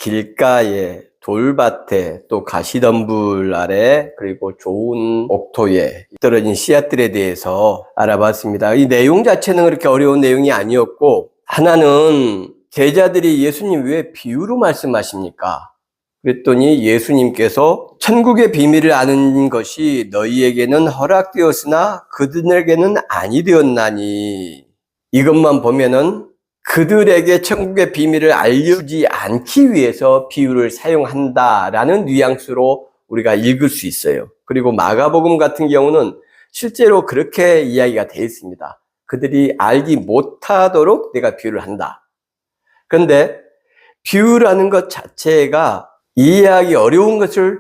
길가에, 돌밭에, 또 가시덤불 아래, 그리고 좋은 옥토에 떨어진 씨앗들에 대해서 알아봤습니다. 이 내용 자체는 그렇게 어려운 내용이 아니었고, 하나는 제자들이 예수님 왜 비유로 말씀하십니까? 그랬더니 예수님께서 천국의 비밀을 아는 것이 너희에게는 허락되었으나 그들에게는 아니 되었나니, 이것만 보면은 그들에게 천국의 비밀을 알려주지 않기 위해서 비유를 사용한다라는 뉘앙스로 우리가 읽을 수 있어요. 그리고 마가복음 같은 경우는 실제로 그렇게 이야기가 되어 있습니다. 그들이 알지 못하도록 내가 비유를 한다. 그런데 비유라는 것 자체가 이해하기 어려운 것을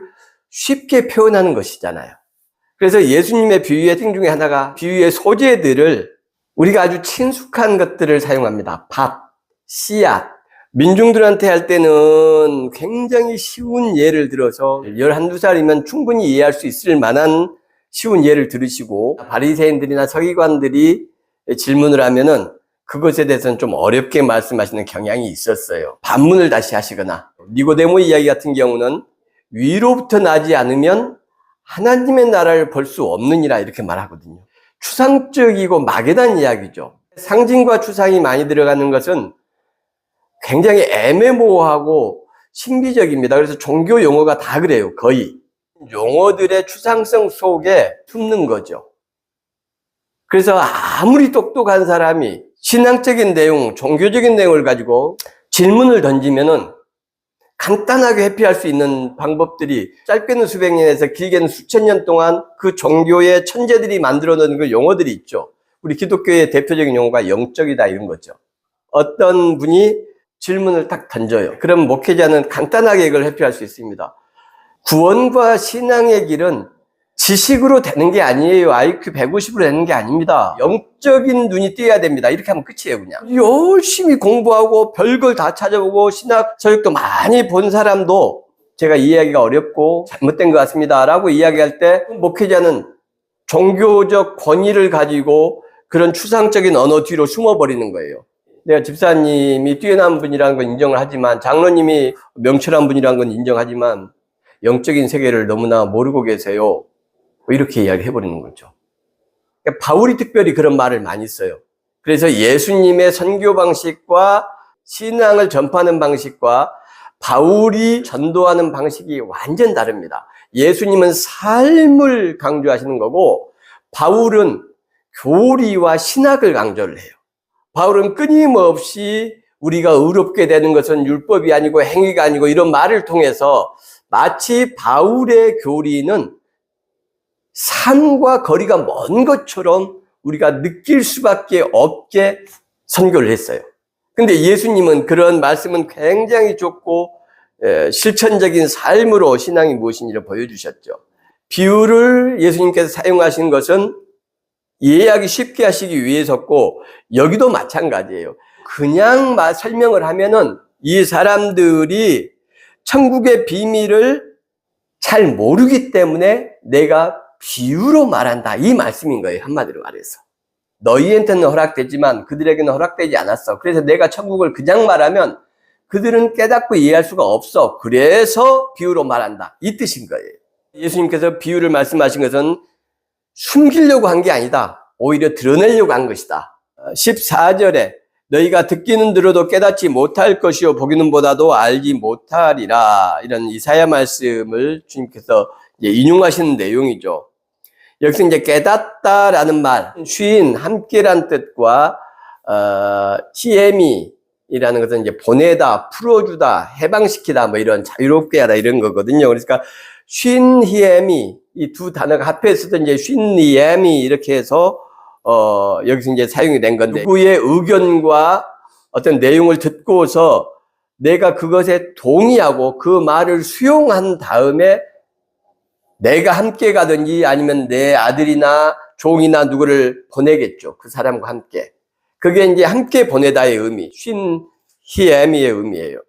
쉽게 표현하는 것이잖아요. 그래서 예수님의 비유의 특징 중에 하나가 비유의 소재들을 우리가 아주 친숙한 것들을 사용합니다. 밥, 씨앗. 민중들한테 할 때는 굉장히 쉬운 예를 들어서 11~12살이면 충분히 이해할 수 있을 만한 쉬운 예를 들으시고, 바리새인들이나 서기관들이 질문을 하면은 그것에 대해서는 좀 어렵게 말씀하시는 경향이 있었어요. 반문을 다시 하시거나, 니고데모 이야기 같은 경우는 위로부터 나지 않으면 하나님의 나라를 볼 수 없느니라 이렇게 말하거든요. 추상적이고 막연한 이야기죠. 상징과 추상이 많이 들어가는 것은 굉장히 애매모호하고 신비적입니다. 그래서 종교 용어가 다 그래요. 거의 용어들의 추상성 속에 숨는 거죠. 그래서 아무리 똑똑한 사람이 신앙적인 내용, 종교적인 내용을 가지고 질문을 던지면은 간단하게 회피할 수 있는 방법들이 짧게는 수백 년에서 길게는 수천 년 동안 그 종교의 천재들이 만들어 놓은 그 용어들이 있죠. 우리 기독교의 대표적인 용어가 영적이다 이런 거죠. 어떤 분이 질문을 딱 던져요. 그럼 목회자는 간단하게 이걸 회피할 수 있습니다. 구원과 신앙의 길은 지식으로 되는 게 아니에요. IQ 150으로 되는 게 아닙니다. 영적인 눈이 띄어야 됩니다. 이렇게 하면 끝이에요, 그냥. 열심히 공부하고 별걸 다 찾아보고 신학 서적도 많이 본 사람도 제가 이해하기가 어렵고 잘못된 것 같습니다 라고 이야기할 때 목회자는 종교적 권위를 가지고 그런 추상적인 언어 뒤로 숨어버리는 거예요. 내가 집사님이 뛰어난 분이라는 건 인정을 하지만, 장로님이 명철한 분이라는 건 인정하지만 영적인 세계를 너무나 모르고 계세요. 이렇게 이야기해버리는 거죠. 그러니까 바울이 특별히 그런 말을 많이 써요. 그래서 예수님의 선교 방식과 신앙을 전파하는 방식과 바울이 전도하는 방식이 완전 다릅니다. 예수님은 삶을 강조하시는 거고, 바울은 교리와 신학을 강조를 해요. 바울은 끊임없이 우리가 의롭게 되는 것은 율법이 아니고 행위가 아니고 이런 말을 통해서 마치 바울의 교리는 삶과 거리가 먼 것처럼 우리가 느낄 수밖에 없게 선교를 했어요. 근데 예수님은 그런 말씀은 굉장히 좁고 실천적인 삶으로 신앙이 무엇인지를 보여주셨죠. 비유를 예수님께서 사용하신 것은 이해하기 쉽게 하시기 위해서고, 여기도 마찬가지예요. 그냥 설명을 하면은 이 사람들이 천국의 비밀을 잘 모르기 때문에 내가 비유로 말한다, 이 말씀인 거예요. 한마디로 말해서 너희한테는 허락되지만 그들에게는 허락되지 않았어. 그래서 내가 천국을 그냥 말하면 그들은 깨닫고 이해할 수가 없어. 그래서 비유로 말한다, 이 뜻인 거예요. 예수님께서 비유를 말씀하신 것은 숨기려고 한 게 아니다, 오히려 드러내려고 한 것이다. 14절에 너희가 듣기는 들어도 깨닫지 못할 것이요 보기는 보다도 알지 못하리라, 이런 이사야 말씀을 주님께서 인용하시는 내용이죠. 여기서 이제 깨닫다라는 말, 쉰, 함께란 뜻과 히에미이라는 것은 이제 보내다, 풀어주다, 해방시키다, 뭐 이런 자유롭게 하다 이런 거거든요. 그러니까 쉰, 히에미, 이 두 단어가 합해서도 이제 쉰, 히에미 이렇게 해서 여기서 이제 사용이 된 건데, 누구의 의견과 어떤 내용을 듣고서 내가 그것에 동의하고 그 말을 수용한 다음에 내가 함께 가든지 아니면 내 아들이나 종이나 누구를 보내겠죠. 그 사람과 함께. 그게 이제 함께 보내다의 의미, 쉰 히에미의 의미예요.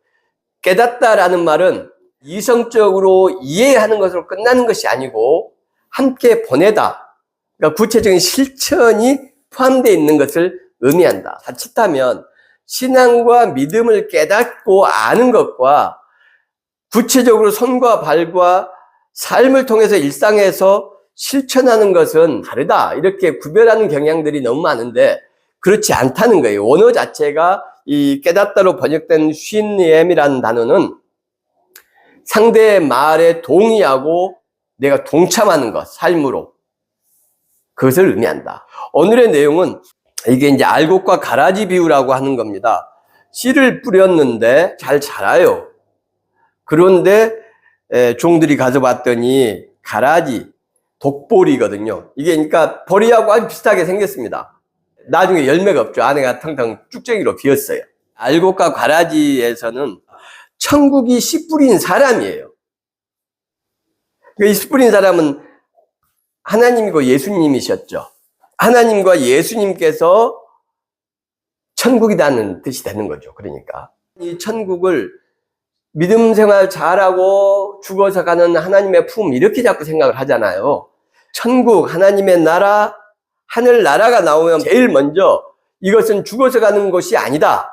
깨닫다라는 말은 이성적으로 이해하는 것으로 끝나는 것이 아니고 함께 보내다, 그러니까 구체적인 실천이 포함되어 있는 것을 의미한다. 자칫하면 신앙과 믿음을 깨닫고 아는 것과 구체적으로 손과 발과 삶을 통해서 일상에서 실천하는 것은 다르다. 이렇게 구별하는 경향들이 너무 많은데 그렇지 않다는 거예요. 원어 자체가 이 깨닫다로 번역된 쉰엠이라는 단어는 상대의 말에 동의하고 내가 동참하는 것, 삶으로. 그것을 의미한다. 오늘의 내용은 이게 이제 알곡과 가라지 비유라고 하는 겁니다. 씨를 뿌렸는데 잘 자라요. 그런데 종들이 가서 봤더니 가라지, 독보리거든요. 이게 그러니까 보리하고 아주 비슷하게 생겼습니다. 나중에 열매가 없죠. 안에가 텅텅 쭉쟁이로 비었어요. 알곡과 가라지에서는 천국이 씨 뿌린 사람이에요. 이 씨 뿌린 사람은 하나님이고 예수님이셨죠. 하나님과 예수님께서 천국이라는 뜻이 되는 거죠. 그러니까 이 천국을 믿음 생활 잘하고 죽어서 가는 하나님의 품 이렇게 자꾸 생각을 하잖아요. 천국, 하나님의 나라, 하늘나라가 나오면 제일 먼저 이것은 죽어서 가는 것이 아니다.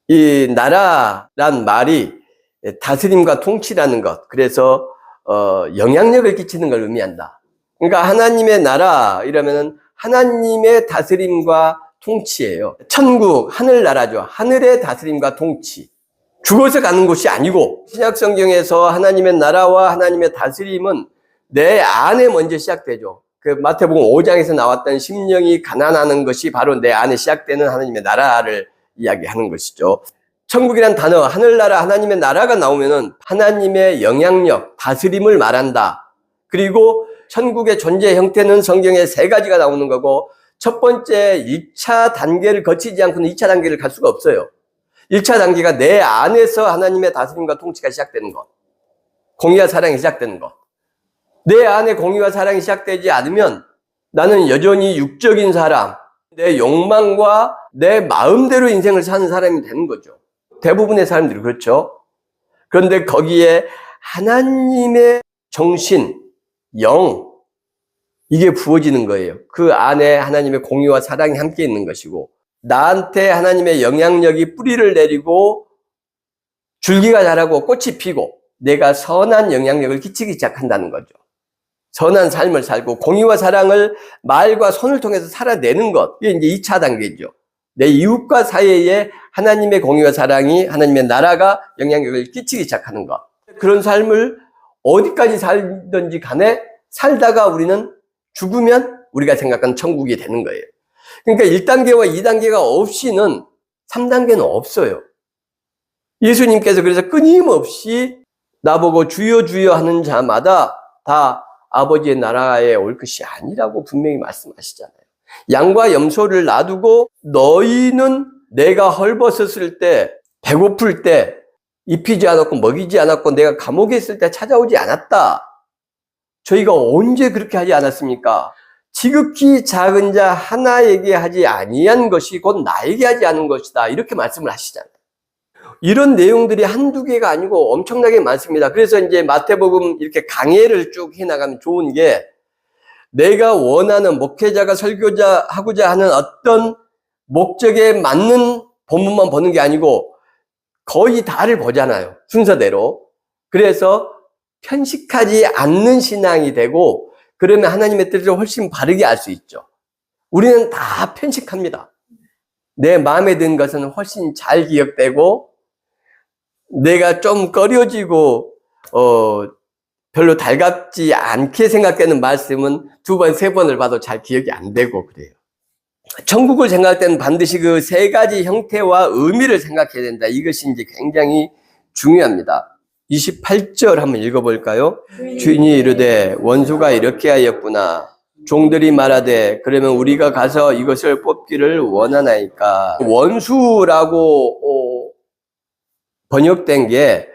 이 나라란 말이 다스림과 통치라는 것, 그래서 영향력을 끼치는 걸 의미한다. 그러니까 하나님의 나라 이러면은 하나님의 다스림과 통치예요. 천국, 하늘나라죠. 하늘의 다스림과 통치. 죽어서 가는 곳이 아니고 신약 성경에서 하나님의 나라와 하나님의 다스림은 내 안에 먼저 시작되죠. 그 마태복음 5장에서 나왔던 심령이 가난하는 것이 바로 내 안에 시작되는 하나님의 나라를 이야기하는 것이죠. 천국이란 단어, 하늘나라, 하나님의 나라가 나오면은 하나님의 영향력, 다스림을 말한다. 그리고 천국의 존재 형태는 성경에 3가지가 나오는 거고, 첫 번째 1차 단계를 거치지 않고는 2차 단계를 갈 수가 없어요. 1차 단계가 내 안에서 하나님의 다스림과 통치가 시작되는 것. 공의와 사랑이 시작되는 것. 내 안에 공의와 사랑이 시작되지 않으면 나는 여전히 육적인 사람, 내 욕망과 내 마음대로 인생을 사는 사람이 되는 거죠. 대부분의 사람들이 그렇죠. 그런데 거기에 하나님의 정신, 영, 이게 부어지는 거예요. 그 안에 하나님의 공의와 사랑이 함께 있는 것이고, 나한테 하나님의 영향력이 뿌리를 내리고 줄기가 자라고 꽃이 피고 내가 선한 영향력을 끼치기 시작한다는 거죠. 선한 삶을 살고 공의와 사랑을 말과 손을 통해서 살아내는 것. 이게 이제 2차 단계죠. 내 이웃과 사이에 하나님의 공의와 사랑이, 하나님의 나라가 영향력을 끼치기 시작하는 것. 그런 삶을 어디까지 살든지 간에 살다가 우리는 죽으면 우리가 생각하는 천국이 되는 거예요. 그러니까 1단계와 2단계가 없이는 3단계는 없어요. 예수님께서 그래서 끊임없이 나보고 주여 주여 하는 자마다 다 아버지의 나라에 올 것이 아니라고 분명히 말씀하시잖아요. 양과 염소를 놔두고 너희는 내가 헐벗었을 때, 배고플 때 입히지 않았고 먹이지 않았고 내가 감옥에 있을 때 찾아오지 않았다. 저희가 언제 그렇게 하지 않았습니까? 지극히 작은 자 하나에게 하지 아니한 것이 곧 나에게 하지 않은 것이다. 이렇게 말씀을 하시잖아요. 이런 내용들이 한두 개가 아니고 엄청나게 많습니다. 그래서 이제 마태복음 이렇게 강해를 쭉 해나가면 좋은 게, 내가 원하는 목회자가 설교자 하고자 하는 어떤 목적에 맞는 본문만 보는 게 아니고 거의 다를 보잖아요. 순서대로. 그래서 편식하지 않는 신앙이 되고, 그러면 하나님의 뜻을 훨씬 바르게 알 수 있죠. 우리는 다 편식합니다. 내 마음에 든 것은 훨씬 잘 기억되고, 내가 좀 꺼려지고 별로 달갑지 않게 생각되는 말씀은 2번, 3번을 봐도 잘 기억이 안 되고 그래요. 천국을 생각할 때는 반드시 그 3가지 형태와 의미를 생각해야 된다. 이것이 이제 굉장히 중요합니다. 28절 한번 읽어볼까요? 주인이 이르되 원수가 이렇게 하였구나. 종들이 말하되 그러면 우리가 가서 이것을 뽑기를 원하나이까. 원수라고 번역된 게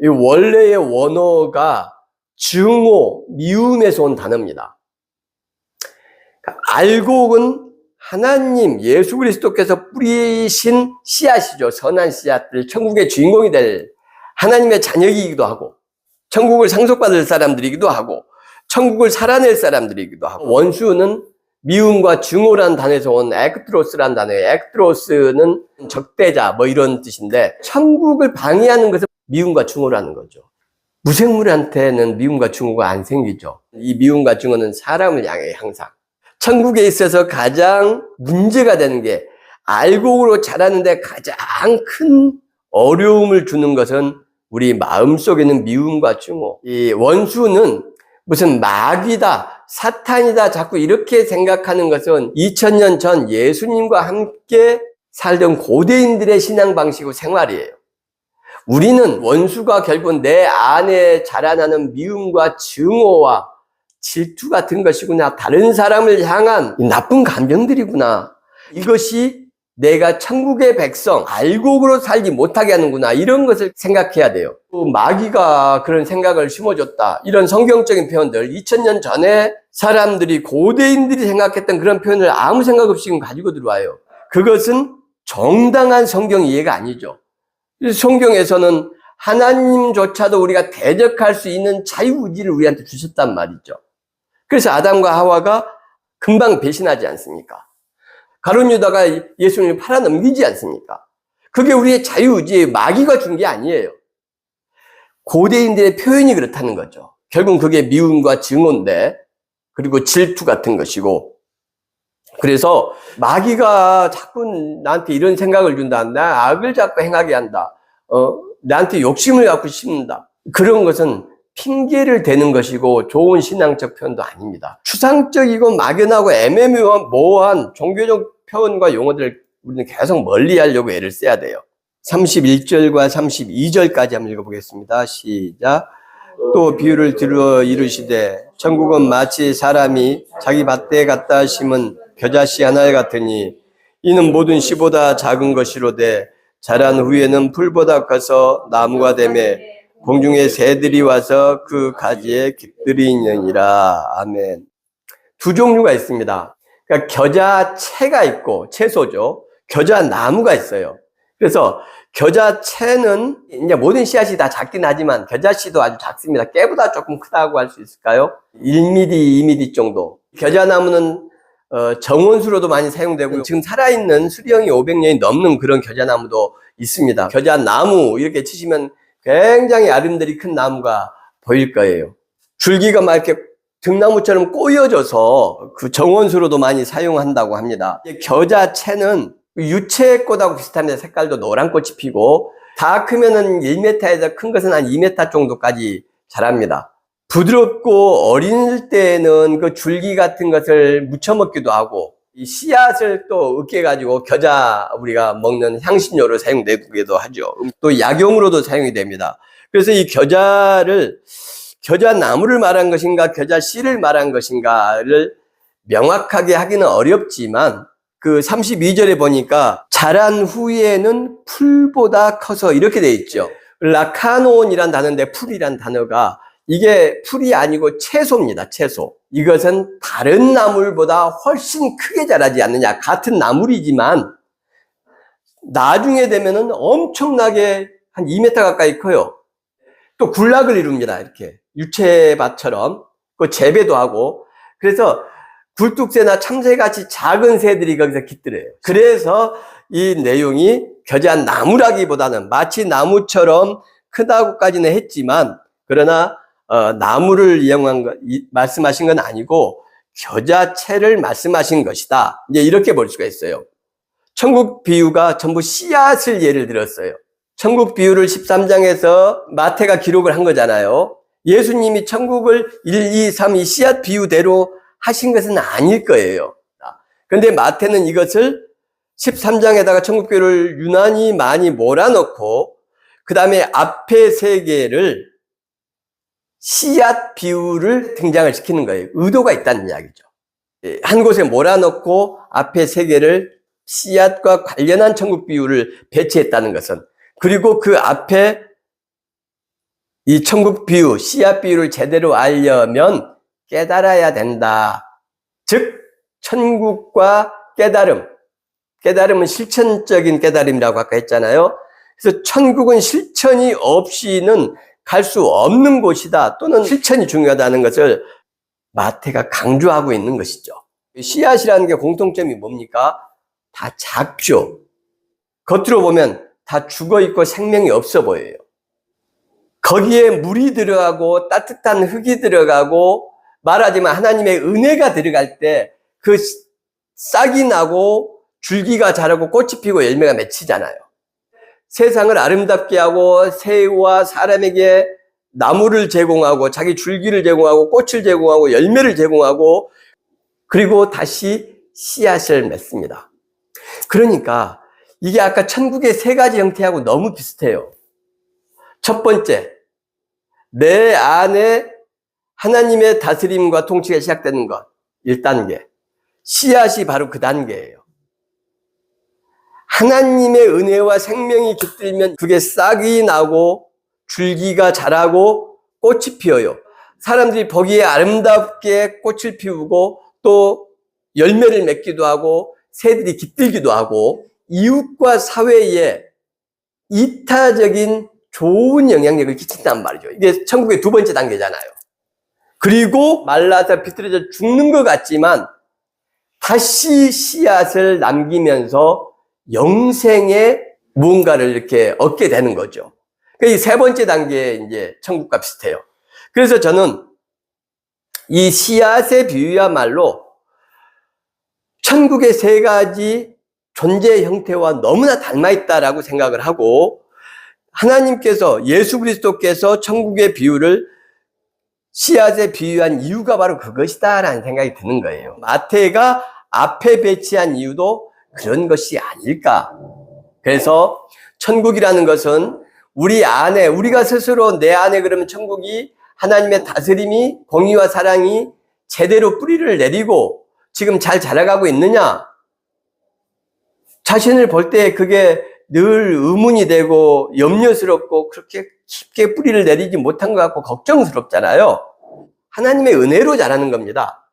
원래의 원어가 증오, 미움에서 온 단어입니다. 알곡은 하나님, 예수 그리스도께서 뿌리신 씨앗이죠. 선한 씨앗들, 천국의 주인공이 될 하나님의 자녀이기도 하고, 천국을 상속받을 사람들이기도 하고, 천국을 살아낼 사람들이기도 하고, 원수는 미움과 증오라는 단어에서 온 액트로스라는 단어예요. 액트로스는 적대자, 뭐 이런 뜻인데, 천국을 방해하는 것은 미움과 증오라는 거죠. 무생물한테는 미움과 증오가 안 생기죠. 이 미움과 증오는 사람을 향해 항상. 천국에 있어서 가장 문제가 되는 게 알곡으로 자라는데 가장 큰 어려움을 주는 것은 우리 마음속에는 미움과 증오. 이 원수는 무슨 마귀다, 사탄이다 자꾸 이렇게 생각하는 것은 2000년 전 예수님과 함께 살던 고대인들의 신앙 방식이고 생활이에요. 우리는 원수가 결국 내 안에 자라나는 미움과 증오와 질투 같은 것이구나. 다른 사람을 향한 나쁜 감정들이구나. 이것이 내가 천국의 백성, 알곡으로 살지 못하게 하는구나. 이런 것을 생각해야 돼요. 또 마귀가 그런 생각을 심어줬다. 이런 성경적인 표현들, 2000년 전에 사람들이, 고대인들이 생각했던 그런 표현을 아무 생각 없이 가지고 들어와요. 그것은 정당한 성경 이해가 아니죠. 성경에서는 하나님조차도 우리가 대적할 수 있는 자유의지를 우리한테 주셨단 말이죠. 그래서 아담과 하와가 금방 배신하지 않습니까? 가룟 유다가 예수님을 팔아넘기지 않습니까? 그게 우리의 자유의지예요. 마귀가 준 게 아니에요. 고대인들의 표현이 그렇다는 거죠. 결국 그게 미움과 증오인데, 그리고 질투 같은 것이고, 그래서 마귀가 자꾸 나한테 이런 생각을 준다. 나 악을 자꾸 행하게 한다. 나한테 욕심을 갖고 심는다. 그런 것은 핑계를 대는 것이고 좋은 신앙적 표현도 아닙니다. 추상적이고 막연하고 애매모호한 종교적 표현과 용어들을 우리는 계속 멀리 하려고 애를 써야 돼요. 31절과 32절까지 한번 읽어보겠습니다. 시작. 또 비유를 들어 이르시되 천국은 마치 사람이 자기 밭에 갖다 심은 겨자씨 하나에 같으니 이는 모든 씨보다 작은 것이로되 자란 후에는 풀보다 커서 나무가 되매 공중의 새들이 와서 그 가지에 깃들이느니라. 아멘. 두 종류가 있습니다. 그러니까 겨자채가 있고, 채소죠. 겨자나무가 있어요. 그래서 겨자채는 이제 모든 씨앗이 다 작긴 하지만 겨자씨도 아주 작습니다. 깨보다 조금 크다고 할 수 있을까요? 1mm, 2mm 정도. 겨자나무는 정원수로도 많이 사용되고 지금 살아있는 수령이 500년이 넘는 그런 겨자나무도 있습니다. 겨자나무 이렇게 치시면 굉장히 아름드리 큰 나무가 보일 거예요. 줄기가 막 이렇게 등나무처럼 꼬여져서 그 정원수로도 많이 사용한다고 합니다. 겨자채는 유채꽃하고 비슷한데 색깔도 노란 꽃이 피고 다 크면은 1m에서 큰 것은 한 2m 정도까지 자랍니다. 부드럽고 어릴 때는 그 줄기 같은 것을 무쳐 먹기도 하고 이 씨앗을 또 으깨가지고 겨자 우리가 먹는 향신료로 사용되기도 하죠. 또 약용으로도 사용이 됩니다. 그래서 이 겨자나무를 말한 것인가 겨자씨를 말한 것인가를 명확하게 하기는 어렵지만 그 32절에 보니까 자란 후에는 풀보다 커서 이렇게 돼 있죠. 라카논이란 단어인데 풀이란 단어가 이게 풀이 아니고 채소입니다. 채소. 이것은 다른 나물보다 훨씬 크게 자라지 않느냐. 같은 나물이지만 나중에 되면은 엄청나게 한 2m 가까이 커요. 또 군락을 이룹니다. 이렇게 유채밭처럼 그 재배도 하고. 그래서 굴뚝새나 참새같이 작은 새들이 거기서 깃들어요. 그래서 이 내용이 겨자나무라기보다는 마치 나무처럼 크다고까지는 했지만 그러나 나무를 말씀하신 건 아니고 겨자채를 말씀하신 것이다. 이제 이렇게 볼 수가 있어요. 천국 비유가 전부 씨앗을 예를 들었어요. 천국 비유를 13장에서 마태가 기록을 한 거잖아요. 예수님이 천국을 1, 2, 3, 이 씨앗 비유대로 하신 것은 아닐 거예요. 그런데 마태는 이것을 13장에다가 천국 비유를 유난히 많이 몰아넣고 그 다음에 앞에 세 개를 씨앗 비유를 등장을 시키는 거예요. 의도가 있다는 이야기죠. 한 곳에 몰아넣고 앞에 세 개를 씨앗과 관련한 천국 비유를 배치했다는 것은 그리고 그 앞에 이 천국 비유, 씨앗 비유를 제대로 알려면 깨달아야 된다. 즉 천국과 깨달음은 실천적인 깨달음이라고 아까 했잖아요. 그래서 천국은 실천이 없이는 갈 수 없는 곳이다. 또는 실천이 중요하다는 것을 마태가 강조하고 있는 것이죠. 씨앗이라는 게 공통점이 뭡니까? 다 작죠. 겉으로 보면 다 죽어있고 생명이 없어 보여요. 거기에 물이 들어가고 따뜻한 흙이 들어가고 말하자면 하나님의 은혜가 들어갈 때 그 싹이 나고 줄기가 자라고 꽃이 피고 열매가 맺히잖아요. 세상을 아름답게 하고 새와 사람에게 나무를 제공하고 자기 줄기를 제공하고 꽃을 제공하고 열매를 제공하고 그리고 다시 씨앗을 맺습니다. 그러니까 이게 아까 천국의 세 가지 형태하고 너무 비슷해요. 첫 번째, 내 안에 하나님의 다스림과 통치가 시작되는 것 1단계. 씨앗이 바로 그 단계예요. 하나님의 은혜와 생명이 깃들면 그게 싹이 나고 줄기가 자라고 꽃이 피어요. 사람들이 보기에 아름답게 꽃을 피우고 또 열매를 맺기도 하고 새들이 깃들기도 하고 이웃과 사회에 이타적인 좋은 영향력을 끼친단 말이죠. 이게 천국의 두 번째 단계잖아요. 그리고 말라서 비틀어져 죽는 것 같지만 다시 씨앗을 남기면서 영생의 무언가를 이렇게 얻게 되는 거죠. 이 세 번째 단계에 이제 천국과 비슷해요. 그래서 저는 이 씨앗의 비유야말로 천국의 세 가지 존재 형태와 너무나 닮아있다라고 생각을 하고 하나님께서 예수 그리스도께서 천국의 비유를 씨앗에 비유한 이유가 바로 그것이다라는 생각이 드는 거예요. 마태가 앞에 배치한 이유도 그런 것이 아닐까. 그래서 천국이라는 것은 우리 안에 우리가 스스로 내 안에 그러면 천국이 하나님의 다스림이 공의와 사랑이 제대로 뿌리를 내리고 지금 잘 자라가고 있느냐? 자신을 볼 때 그게 늘 의문이 되고 염려스럽고 그렇게 깊게 뿌리를 내리지 못한 것 같고 걱정스럽잖아요. 하나님의 은혜로 자라는 겁니다.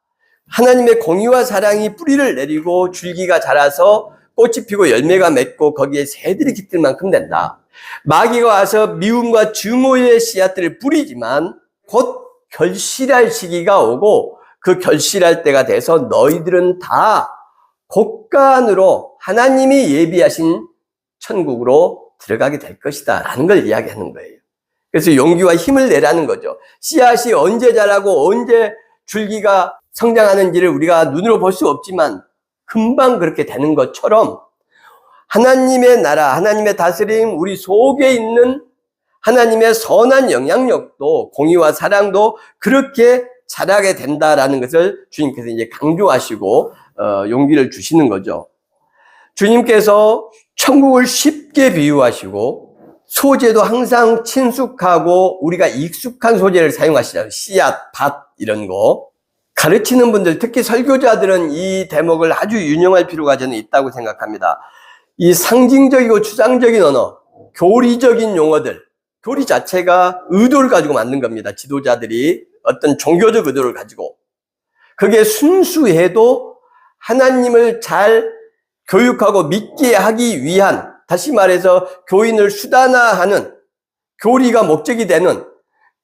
하나님의 공의와 사랑이 뿌리를 내리고 줄기가 자라서 꽃이 피고 열매가 맺고 거기에 새들이 깃들 만큼 된다. 마귀가 와서 미움과 증오의 씨앗들을 뿌리지만 곧 결실할 시기가 오고 그 결실할 때가 돼서 너희들은 다 곡간으로 하나님이 예비하신 천국으로 들어가게 될 것이다 라는 걸 이야기하는 거예요. 그래서 용기와 힘을 내라는 거죠. 씨앗이 언제 자라고 언제 줄기가 성장하는지를 우리가 눈으로 볼 수 없지만 금방 그렇게 되는 것처럼 하나님의 나라, 하나님의 다스림, 우리 속에 있는 하나님의 선한 영향력도 공의와 사랑도 그렇게 자라게 된다라는 것을 주님께서 이제 강조하시고 용기를 주시는 거죠. 주님께서 천국을 쉽게 비유하시고 소재도 항상 친숙하고 우리가 익숙한 소재를 사용하시잖아요. 씨앗, 밭 이런 거. 가르치는 분들, 특히 설교자들은 이 대목을 아주 유념할 필요가 저는 있다고 생각합니다. 이 상징적이고 추상적인 언어, 교리적인 용어들, 교리 자체가 의도를 가지고 만든 겁니다. 지도자들이 어떤 종교적 의도를 가지고. 그게 순수해도 하나님을 잘 교육하고 믿게 하기 위한, 다시 말해서 교인을 수단화하는 교리가 목적이 되는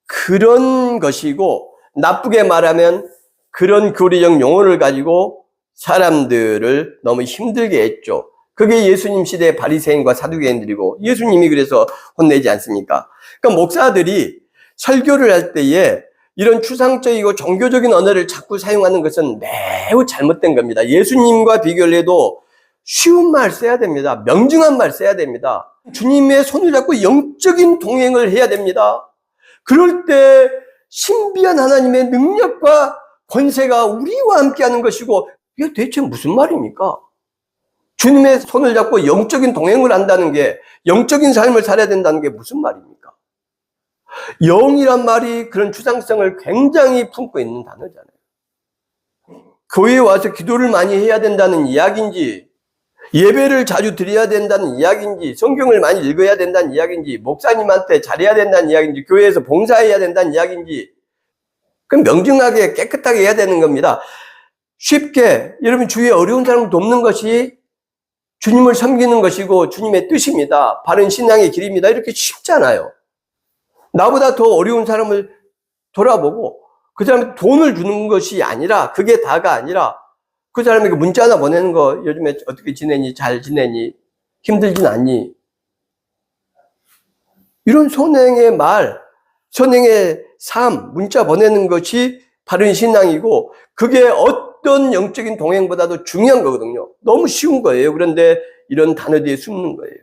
그런 것이고, 나쁘게 말하면 그런 교리적 용어를 가지고 사람들을 너무 힘들게 했죠. 그게 예수님 시대의 바리새인과 사두개인들이고 예수님이 그래서 혼내지 않습니까? 그러니까 목사들이 설교를 할 때에 이런 추상적이고 종교적인 언어를 자꾸 사용하는 것은 매우 잘못된 겁니다. 예수님과 비교를 해도 쉬운 말 써야 됩니다. 명중한 말 써야 됩니다. 주님의 손을 잡고 영적인 동행을 해야 됩니다. 그럴 때 신비한 하나님의 능력과 권세가 우리와 함께하는 것이고 이게 대체 무슨 말입니까? 주님의 손을 잡고 영적인 동행을 한다는 게 영적인 삶을 살아야 된다는 게 무슨 말입니까? 영이란 말이 그런 추상성을 굉장히 품고 있는 단어잖아요. 교회에 와서 기도를 많이 해야 된다는 이야기인지 예배를 자주 드려야 된다는 이야기인지 성경을 많이 읽어야 된다는 이야기인지 목사님한테 잘해야 된다는 이야기인지 교회에서 봉사해야 된다는 이야기인지 그럼 명중하게 깨끗하게 해야 되는 겁니다. 쉽게 여러분 주위에 어려운 사람을 돕는 것이 주님을 섬기는 것이고 주님의 뜻입니다. 바른 신앙의 길입니다. 이렇게 쉽잖아요. 나보다 더 어려운 사람을 돌아보고 그 사람한테 돈을 주는 것이 아니라 그게 다가 아니라 그 사람에게 문자 하나 보내는 거 요즘에 어떻게 지내니? 잘 지내니? 힘들진 않니? 이런 손행의 말 선행의 삶, 문자 보내는 것이 바른 신앙이고 그게 어떤 영적인 동행보다도 중요한 거거든요. 너무 쉬운 거예요. 그런데 이런 단어들이 숨는 거예요.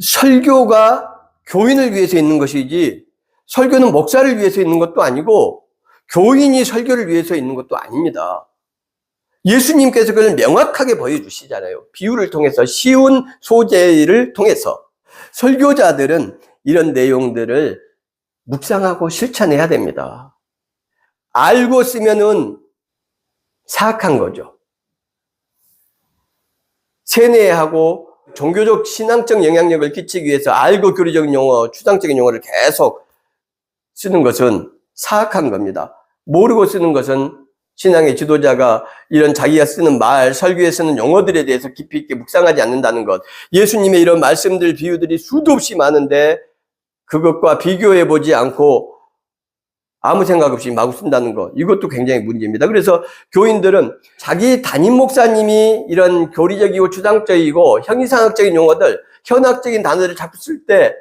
설교가 교인을 위해서 있는 것이지 설교는 목사를 위해서 있는 것도 아니고 교인이 설교를 위해서 있는 것도 아닙니다. 예수님께서 그걸 명확하게 보여주시잖아요. 비유를 통해서 쉬운 소재를 통해서 설교자들은 이런 내용들을 묵상하고 실천해야 됩니다. 알고 쓰면은 사악한 거죠. 세뇌하고 종교적 신앙적 영향력을 끼치기 위해서 알고 교리적인 용어, 추상적인 용어를 계속 쓰는 것은 사악한 겁니다. 모르고 쓰는 것은 신앙의 지도자가 이런 자기가 쓰는 말, 설교에 쓰는 용어들에 대해서 깊이 있게 묵상하지 않는다는 것. 예수님의 이런 말씀들, 비유들이 수도 없이 많은데 그것과 비교해 보지 않고 아무 생각 없이 마구 쓴다는 것. 이것도 굉장히 문제입니다. 그래서 교인들은 자기 담임 목사님이 이런 교리적이고 추상적이고 형이상학적인 용어들, 현학적인 단어를 자꾸 쓸 때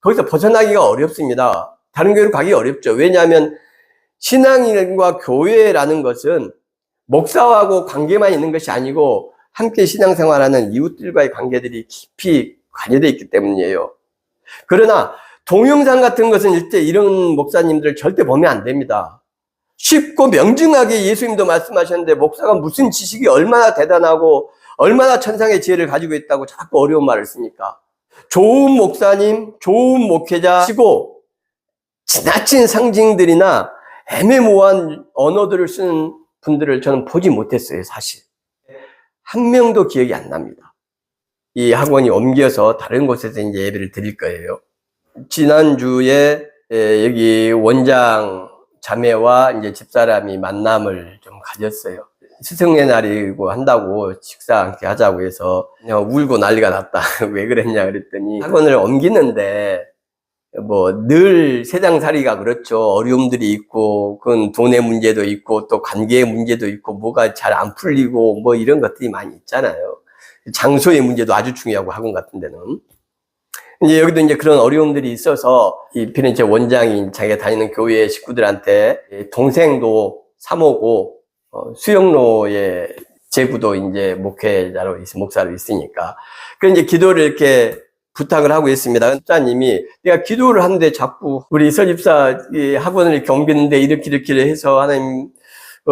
거기서 벗어나기가 어렵습니다. 다른 교회로 가기 어렵죠. 왜냐하면 신앙인과 교회라는 것은 목사하고 관계만 있는 것이 아니고 함께 신앙생활하는 이웃들과의 관계들이 깊이 관여되어 있기 때문이에요. 그러나 동영상 같은 것은 일제 이런 목사님들을 절대 보면 안 됩니다. 쉽고 명징하게 예수님도 말씀하셨는데 목사가 무슨 지식이 얼마나 대단하고 얼마나 천상의 지혜를 가지고 있다고 자꾸 어려운 말을 씁니까? 좋은 목사님, 좋은 목회자시고 지나친 상징들이나 애매모호한 언어들을 쓰는 분들을 저는 보지 못했어요, 사실. 한 명도 기억이 안 납니다. 이 학원이 옮겨서 다른 곳에서 이제 예배를 드릴 거예요. 지난주에 여기 원장 자매와 이제 집사람이 만남을 좀 가졌어요. 스승의 날이고 한다고 식사 함께 하자고 해서 그냥 울고 난리가 났다. 왜 그랬냐 그랬더니 학원을 옮기는데 뭐 늘 세상살이가 그렇죠. 어려움들이 있고 그건 돈의 문제도 있고 또 관계의 문제도 있고 뭐가 잘 안 풀리고 뭐 이런 것들이 많이 있잖아요. 장소의 문제도 아주 중요하고 학원 같은 데는. 이제 여기도 이제 그런 어려움들이 있어서 이 피렌체 원장이 자기가 다니는 교회 식구들한테 동생도 사모고 수영로에 제구도 이제 목사로 있으니까 그 이제 기도를 이렇게 부탁을 하고 있습니다. 집사님이 내가 기도를 하는데 자꾸 우리 서집사 학원을 이렇게 옮기는데 이렇게 해서 하나님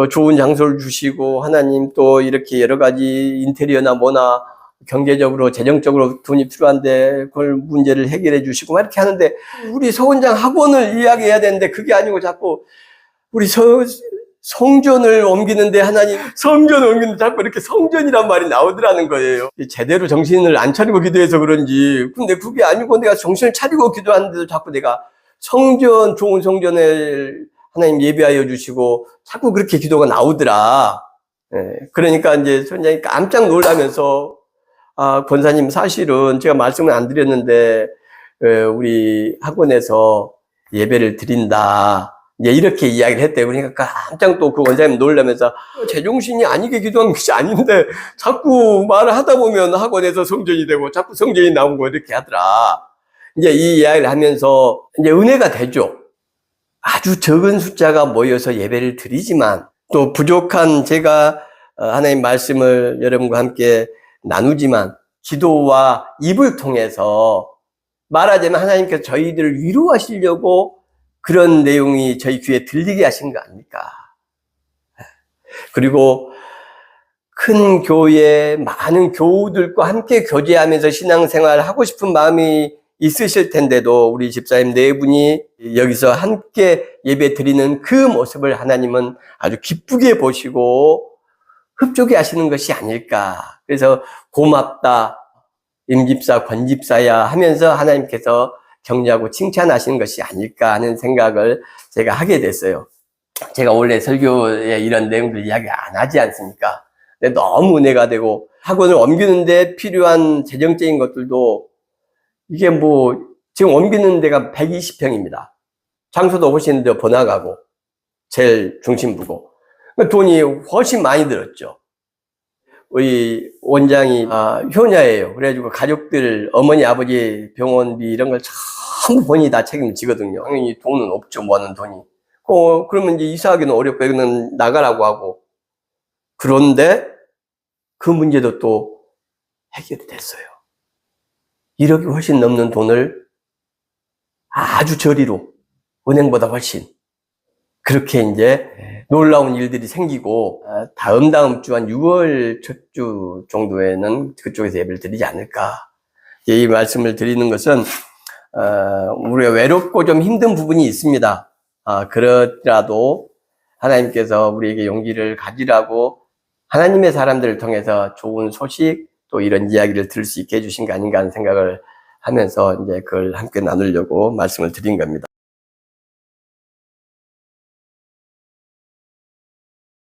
좋은 장소를 주시고 하나님 또 이렇게 여러 가지 인테리어나 뭐나 경제적으로 재정적으로 돈이 필요한데 그걸 문제를 해결해 주시고 막 이렇게 하는데 우리 서원장 학원을 이야기해야 되는데 그게 아니고 자꾸 우리 성전을 옮기는데 하나님 성전을 옮기는데 자꾸 이렇게 성전이란 말이 나오더라는 거예요. 제대로 정신을 안 차리고 기도해서 그런지 근데 그게 아니고 내가 정신을 차리고 기도하는데도 자꾸 내가 성전 좋은 성전을 하나님 예배하여 주시고 자꾸 그렇게 기도가 나오더라. 그러니까 이제 선장이 깜짝 놀라면서 권사님 사실은 제가 말씀을 안 드렸는데 우리 학원에서 예배를 드린다. 이제 이렇게 이야기를 했대요. 그러니까 깜짝 또 그 원사님 놀라면서 제정신이 아니게 기도한 것이 아닌데 자꾸 말을 하다 보면 학원에서 성전이 되고 자꾸 성전이 나오고 이렇게 하더라. 이제 이 이야기를 하면서 이제 은혜가 되죠. 아주 적은 숫자가 모여서 예배를 드리지만 또 부족한 제가 하나님 말씀을 여러분과 함께 나누지만 기도와 입을 통해서 말하자면 하나님께서 저희들을 위로하시려고 그런 내용이 저희 귀에 들리게 하신 거 아닙니까? 그리고 큰 교회 많은 교우들과 함께 교제하면서 신앙생활을 하고 싶은 마음이 있으실 텐데도 우리 집사님 네 분이 여기서 함께 예배 드리는 그 모습을 하나님은 아주 기쁘게 보시고 흡족해 하시는 것이 아닐까. 그래서 고맙다 임집사 권집사야 하면서 하나님께서 격려하고 칭찬하시는 것이 아닐까 하는 생각을 제가 하게 됐어요. 제가 원래 설교에 이런 내용들 이야기 안 하지 않습니까? 근데 너무 은혜가 되고 학원을 옮기는데 필요한 재정적인 것들도 이게 뭐 지금 옮기는 데가 120평입니다. 장소도 훨씬 더 번화가고 제일 중심부고 돈이 훨씬 많이 들었죠. 우리 원장이 효녀예요. 그래가지고 가족들 어머니 아버지 병원비 이런 걸 전부 본인이 다 책임을 지거든요. 당연히 돈은 없죠, 모아놓은 돈이. 그러면 이제 이사하기는 어렵고, 여기는 나가라고 하고. 그런데 그 문제도 또 해결이 됐어요. 1억이 훨씬 넘는 돈을 아주 저리로, 은행보다 훨씬. 그렇게 이제 놀라운 일들이 생기고, 다음 주 한 6월 첫 주 정도에는 그쪽에서 예배를 드리지 않을까. 이 말씀을 드리는 것은, 우리가 외롭고 좀 힘든 부분이 있습니다. 그렇더라도 하나님께서 우리에게 용기를 가지라고 하나님의 사람들을 통해서 좋은 소식, 또 이런 이야기를 들을 수 있게 해주신 거 아닌가 하는 생각을 하면서 이제 그걸 함께 나누려고 말씀을 드린 겁니다.